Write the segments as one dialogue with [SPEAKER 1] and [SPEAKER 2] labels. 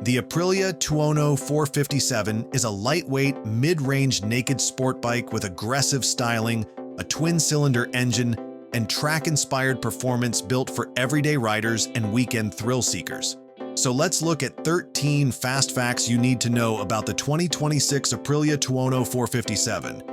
[SPEAKER 1] The Aprilia Tuono 457 is a lightweight, mid-range naked sport bike with aggressive styling, a twin-cylinder engine, and track-inspired performance built for everyday riders and weekend thrill seekers. So let's look at 13 fast facts you need to know about the 2026 Aprilia Tuono 457.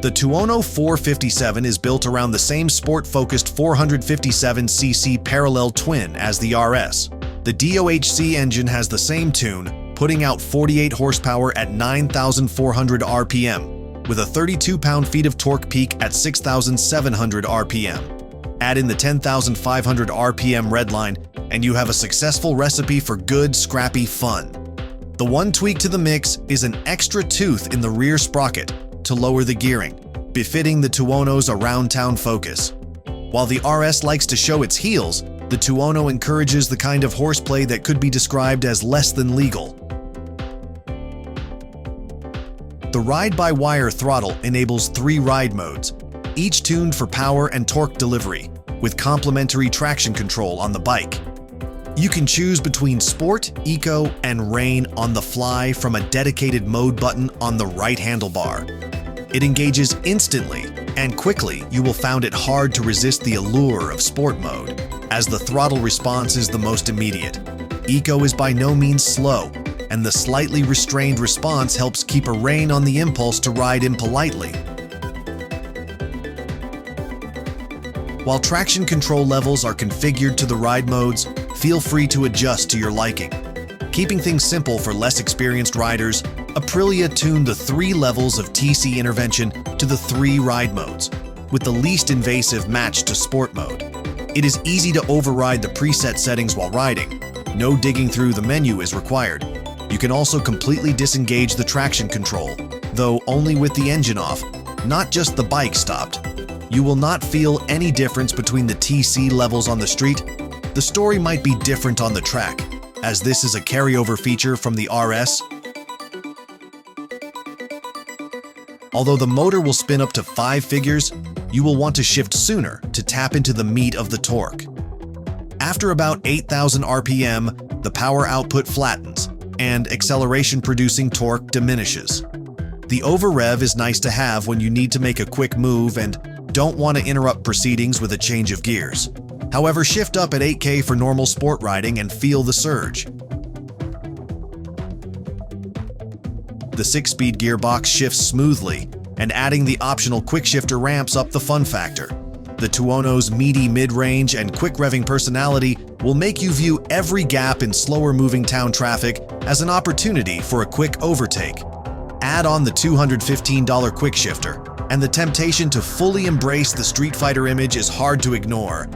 [SPEAKER 1] The Tuono 457 is built around the same sport-focused 457cc parallel twin as the RS. The DOHC engine has the same tune, putting out 48 horsepower at 9,400 RPM, with a 32 pound-feet of torque peak at 6,700 RPM. Add in the 10,500 RPM redline, and you have a successful recipe for good, scrappy fun. The one tweak to the mix is an extra tooth in the rear sprocket to lower the gearing, befitting the Tuono's around-town focus. While the RS likes to show its heels, the Tuono encourages the kind of horseplay that could be described as less than legal. The ride-by-wire throttle enables 3 ride modes, each tuned for power and torque delivery, with complementary traction control on the bike. You can choose between Sport, Eco, and Rain on the fly from a dedicated mode button on the right handlebar. It engages instantly, and quickly you will find it hard to resist the allure of Sport mode, as the throttle response is the most immediate. Eco is by no means slow, and the slightly restrained response helps keep a rein on the impulse to ride impolitely. While traction control levels are configured to the ride modes, feel free to adjust to your liking. Keeping things simple for less experienced riders, Aprilia tuned the 3 levels of TC intervention to the 3 ride modes, with the least invasive matched to Sport mode. It is easy to override the preset settings while riding. No digging through the menu is required. You can also completely disengage the traction control, though only with the engine off, not just the bike stopped. You will not feel any difference between the TC levels on the street. The story might be different on the track, as this is a carryover feature from the RS. Although the motor will spin up to 5 figures, you will want to shift sooner to tap into the meat of the torque. After about 8,000 RPM, the power output flattens, and acceleration-producing torque diminishes. The over-rev is nice to have when you need to make a quick move and don't want to interrupt proceedings with a change of gears. However, shift up at 8K for normal sport riding and feel the surge. The 6-speed gearbox shifts smoothly, and adding the optional quick shifter ramps up the fun factor. The Tuono's meaty mid-range and quick revving personality will make you view every gap in slower-moving town traffic as an opportunity for a quick overtake. Add on the $215 quick shifter, and the temptation to fully embrace the Street Fighter image is hard to ignore.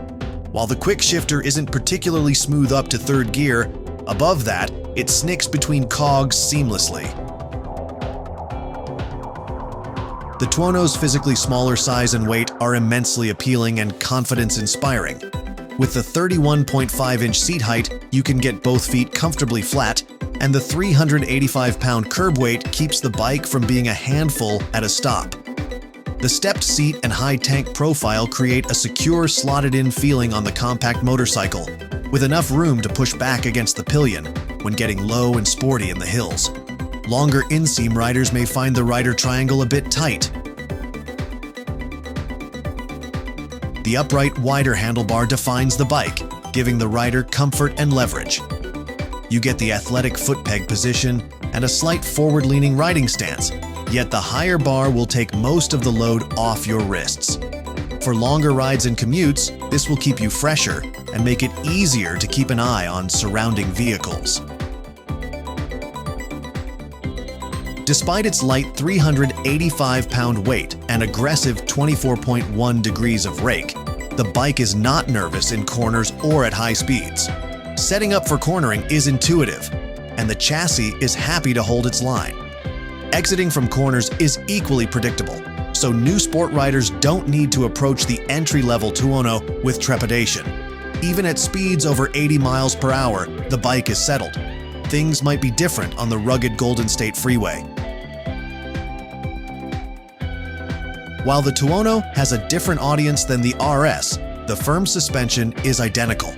[SPEAKER 1] While the quick shifter isn't particularly smooth up to 3rd gear, above that, it snicks between cogs seamlessly. The Tuono's physically smaller size and weight are immensely appealing and confidence-inspiring. With the 31.5-inch seat height, you can get both feet comfortably flat, and the 385-pound curb weight keeps the bike from being a handful at a stop. The stepped seat and high tank profile create a secure, slotted-in feeling on the compact motorcycle, with enough room to push back against the pillion when getting low and sporty in the hills. Longer inseam riders may find the rider triangle a bit tight. The upright, wider handlebar defines the bike, giving the rider comfort and leverage. You get the athletic foot peg position and a slight forward-leaning riding stance, yet the higher bar will take most of the load off your wrists. For longer rides and commutes, this will keep you fresher and make it easier to keep an eye on surrounding vehicles. Despite its light 385-pound weight and aggressive 24.1 degrees of rake, the bike is not nervous in corners or at high speeds. Setting up for cornering is intuitive, and the chassis is happy to hold its line. Exiting from corners is equally predictable, so new sport riders don't need to approach the entry-level Tuono with trepidation. Even at speeds over 80 miles per hour, the bike is settled. Things might be different on the rugged Golden State Freeway. While the Tuono has a different audience than the RS, the firm suspension is identical.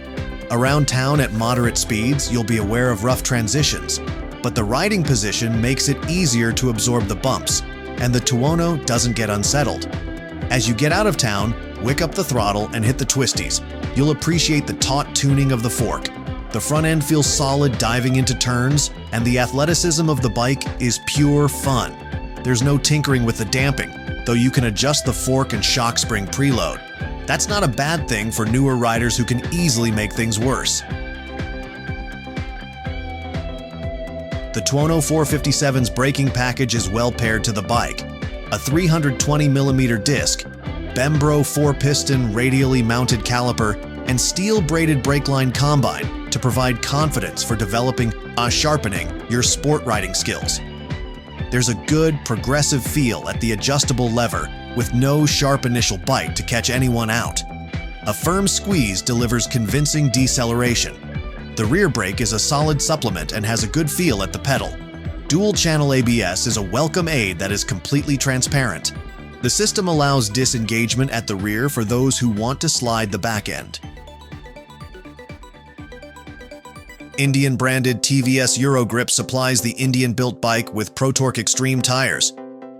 [SPEAKER 1] Around town at moderate speeds, you'll be aware of rough transitions, but the riding position makes it easier to absorb the bumps, and the Tuono doesn't get unsettled. As you get out of town, wick up the throttle and hit the twisties. You'll appreciate the taut tuning of the fork. The front end feels solid diving into turns, and the athleticism of the bike is pure fun. There's no tinkering with the damping, though you can adjust the fork and shock spring preload. That's not a bad thing for newer riders who can easily make things worse. The Tuono 457's braking package is well paired to the bike. A 320mm disc, Bembro 4-piston radially mounted caliper, and steel-braided brake line combine to provide confidence for sharpening your sport riding skills. There's a good, progressive feel at the adjustable lever with no sharp initial bite to catch anyone out. A firm squeeze delivers convincing deceleration. The rear brake is a solid supplement and has a good feel at the pedal. Dual-channel ABS is a welcome aid that is completely transparent. The system allows disengagement at the rear for those who want to slide the back end. Indian-branded TVS Eurogrip supplies the Indian-built bike with ProTorque Extreme tires.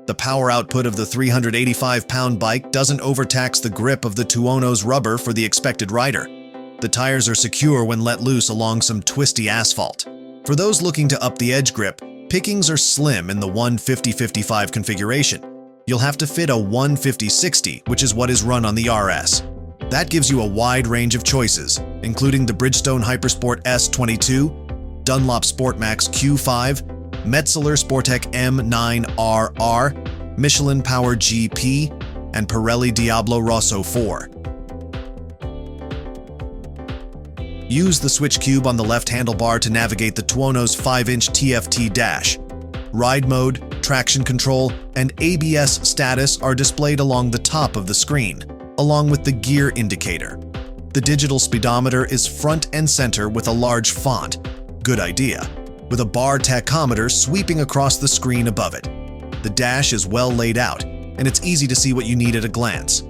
[SPEAKER 1] The power output of the 385-pound bike doesn't overtax the grip of the Tuono's rubber for the expected rider. The tires are secure when let loose along some twisty asphalt. For those looking to up the edge grip, pickings are slim in the 150/55 configuration. You'll have to fit a 150/60, which is what is run on the RS. That gives you a wide range of choices, including the Bridgestone Hypersport S22, Dunlop Sportmax Q5, Metzeler Sportec M9RR, Michelin Power GP, and Pirelli Diablo Rosso 4. Use the switch cube on the left handlebar to navigate the Tuono's 5-inch TFT dash. Ride mode, traction control, and ABS status are displayed along the top of the screen, along with the gear indicator. The digital speedometer is front and center with a large font. Good idea. With a bar tachometer sweeping across the screen above it. The dash is well laid out, and it's easy to see what you need at a glance.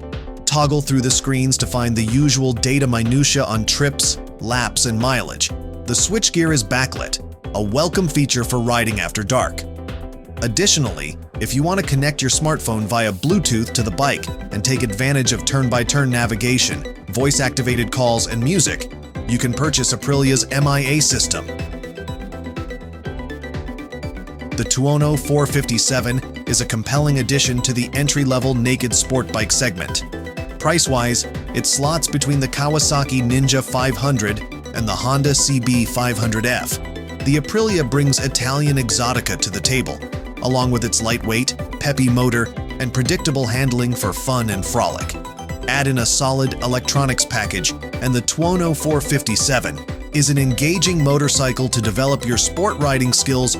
[SPEAKER 1] Toggle through the screens to find the usual data minutia on trips, laps, and mileage. The switchgear is backlit, a welcome feature for riding after dark. Additionally, if you want to connect your smartphone via Bluetooth to the bike and take advantage of turn-by-turn navigation, voice-activated calls, and music, you can purchase Aprilia's MIA system. The Tuono 457 is a compelling addition to the entry-level naked sport bike segment. Price-wise, it slots between the Kawasaki Ninja 500 and the Honda CB 500F. The Aprilia brings Italian exotica to the table, along with its lightweight, peppy motor, and predictable handling for fun and frolic. Add in a solid electronics package, and the Tuono 457 is an engaging motorcycle to develop your sport riding skills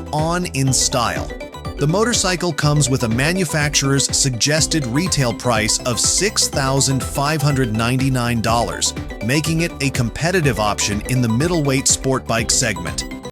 [SPEAKER 1] in style. The motorcycle comes with a manufacturer's suggested retail price of $6,599, making it a competitive option in the middleweight sport bike segment.